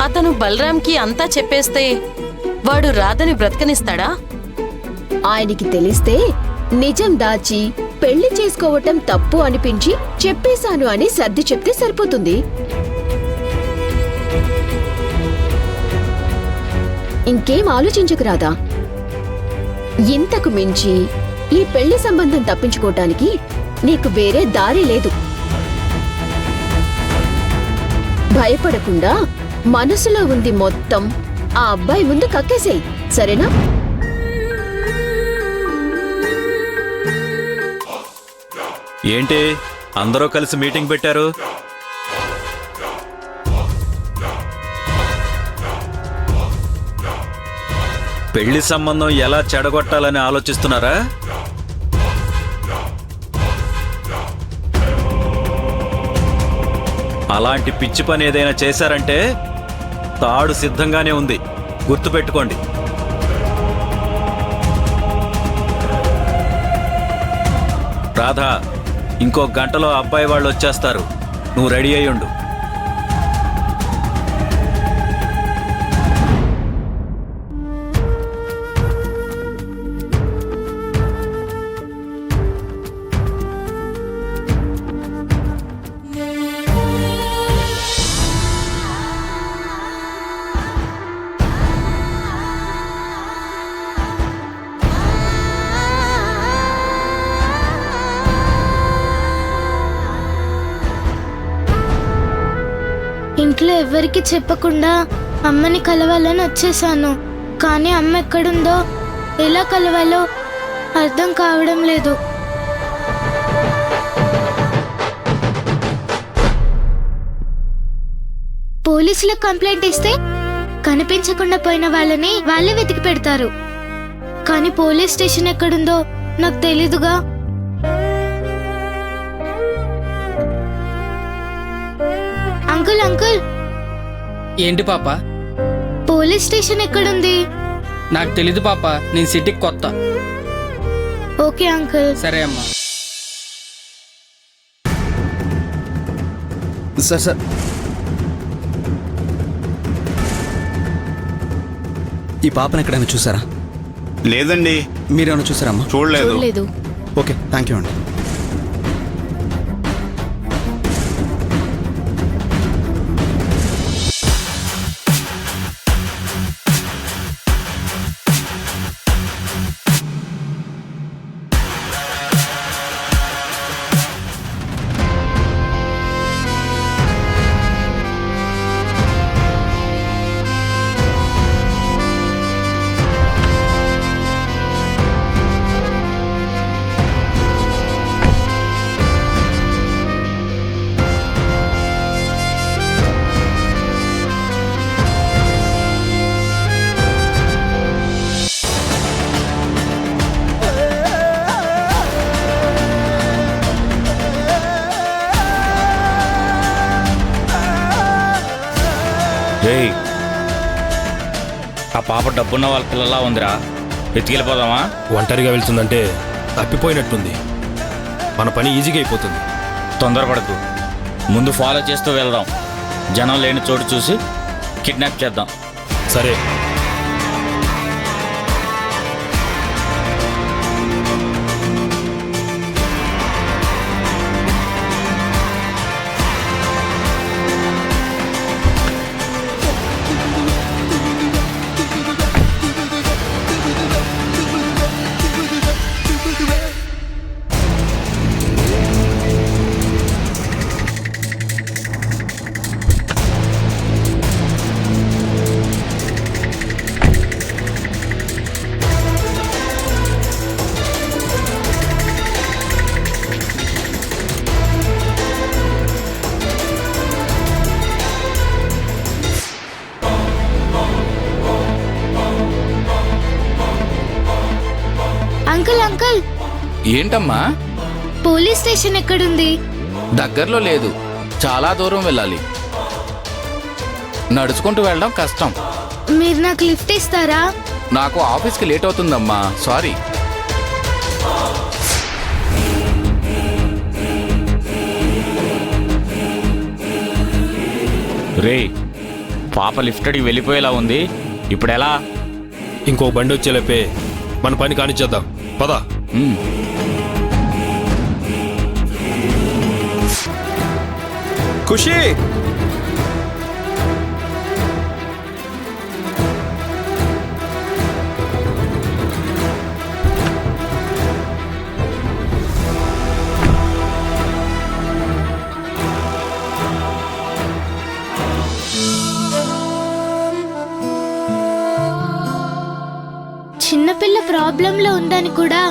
అతను బలరాంకి అంతా చెప్పేస్తే వాడు రాధని బ్రతకనిస్తాడా? ఆయనకి తెలిస్తే నిజం దాచి పెళ్లి చేసుకోవటం తప్పు అనిపించి చెప్పేశాను అని సర్ది చెప్తే సరిపోతుంది. ఇంకేం ఆలోచించకు రాదా. ఇంతకు మించి ఈ పెళ్లి సంబంధం తప్పించుకోవటానికి నీకు వేరే దారి లేదు. భయపడకుండా మనసులో ఉంది మొత్తం ఆ అబ్బాయి ముందు కక్కేసేయ్, సరేనా? ఏంటి అందరూ కలిసి మీటింగ్ పెట్టారు? పెళ్లి సంబంధం ఎలా చెడగొట్టాలని ఆలోచిస్తున్నారా? అలాంటి పిచ్చి పని ఏదైనా చేశారంటే తాడు సిద్ధంగానే ఉంది, గుర్తుపెట్టుకోండి. రాధా, ఇంకో గంటలో అబ్బాయి వాళ్ళు వచ్చేస్తారు, నువ్వు రెడీ అయ్యుండు. ఇంట్లో ఎవరికి చెప్పకుండా అమ్మని కలవాలని వచ్చేసాను. కానీ అమ్మ ఎక్కడుందో, ఎలా కలవాలో అర్థం కావడం లేదు. పోలీసులకు కంప్లైంట్ ఇస్తే కనిపించకుండా పోయిన వాళ్ళని వాళ్ళే వెతికి పెడతారు. కానీ పోలీస్ స్టేషన్ ఎక్కడుందో నాకు తెలీదుగా. అంకుల్ అంకుల్, ఏంటి పాప? పోలీస్ స్టేషన్ ఎక్కడుంది? నాకు తెలీదు పాప, నేను సిటీకి కొత్త. Okay uncle. సరే అమ్మా. సార్ సార్, ఈ పాపను ఎక్కడైనా చూసారా? లేదండి. మీరేమైనా చూసారమ్మా? చూడలేదు. ఓకే, థ్యాంక్ యూ అండి. ఆ పాప డబ్బున్న వాళ్ళ పిల్లలా ఉందిరా, ఎత్తుకెళ్ళిపోదామా? ఒంటరిగా వెళ్తుందంటే తప్పిపోయినట్టుంది. మన పని ఈజీగా అయిపోతుంది. తొందరపడద్దు, ముందు ఫాలో చేస్తూ వెళ్దాం. జనం లేని చోటు చూసి కిడ్నాప్ చేద్దాం. సరే. అంకుల్ అంకుల్, ఏంటమ్మా? పోలీస్ స్టేషన్ ఎక్కడుంది? దగ్గరలో లేదు, చాలా దూరం వెళ్ళాలి. నడుచుకుంటూ వెళ్ళడం కష్టం. మీరు నాకు లిఫ్ట్ ఇస్తారా? నాకు ఆఫీస్కి లేట్ అవుతుందమ్మా, సారీ. రే, పాప లిఫ్ట్ అడిగి వెళ్ళిపోయేలా ఉంది. ఇప్పుడు ఎలా? ఇంకో బండి వచ్చేలేపే మన పని కానిచ్చేద్దాం పద. ఉమ్. ఖుషి చిన్నపిల్ల ప్రాబ్లంలో ఉందని కూడా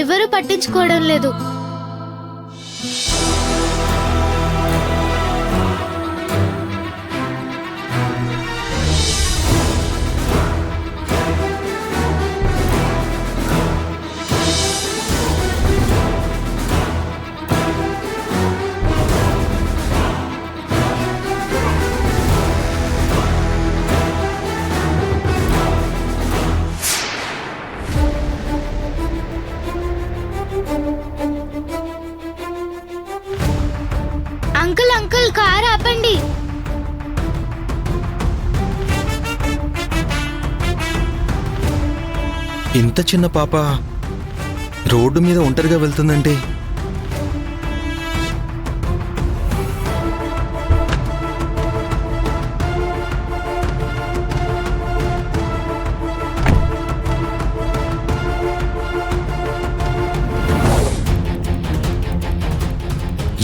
ఎవరు పట్టించుకోవడం లేదు. అంకుల్ అంకుల్ కార్ ఆపండి. ఇంత చిన్న పాప రోడ్డు మీద ఒంటరిగా వెళ్తుందంటే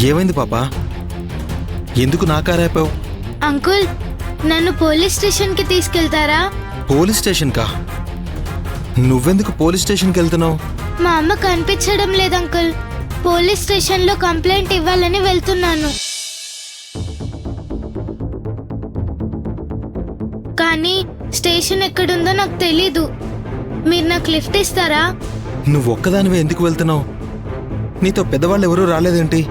ఏమైంది పాప? ఎందుకు నా కారు ఆపావు? అంకుల్ నన్ను పోలీస్ స్టేషన్ కి తీసుకెళ్తారా? పోలీస్ స్టేషన్ కా? నువ్వెందుకు పోలీస్ స్టేషన్కి వెళ్తున్నావు? మా అమ్మ కనిపించడం లేదు అంకుల్. పోలీస్ స్టేషన్ లో కంప్లైంట్ ఇవ్వాలని వెళ్తున్నాను. కానీ స్టేషన్ ఎక్కడుందో నాకు తెలీదు. మీరు నాకు లిఫ్ట్ ఇస్తారా? నువ్వు ఒక్కదానివే ఎందుకు వెళ్తున్నావు? నీతో పెద్దవాళ్ళు ఎవరూ రాలేదేంటి?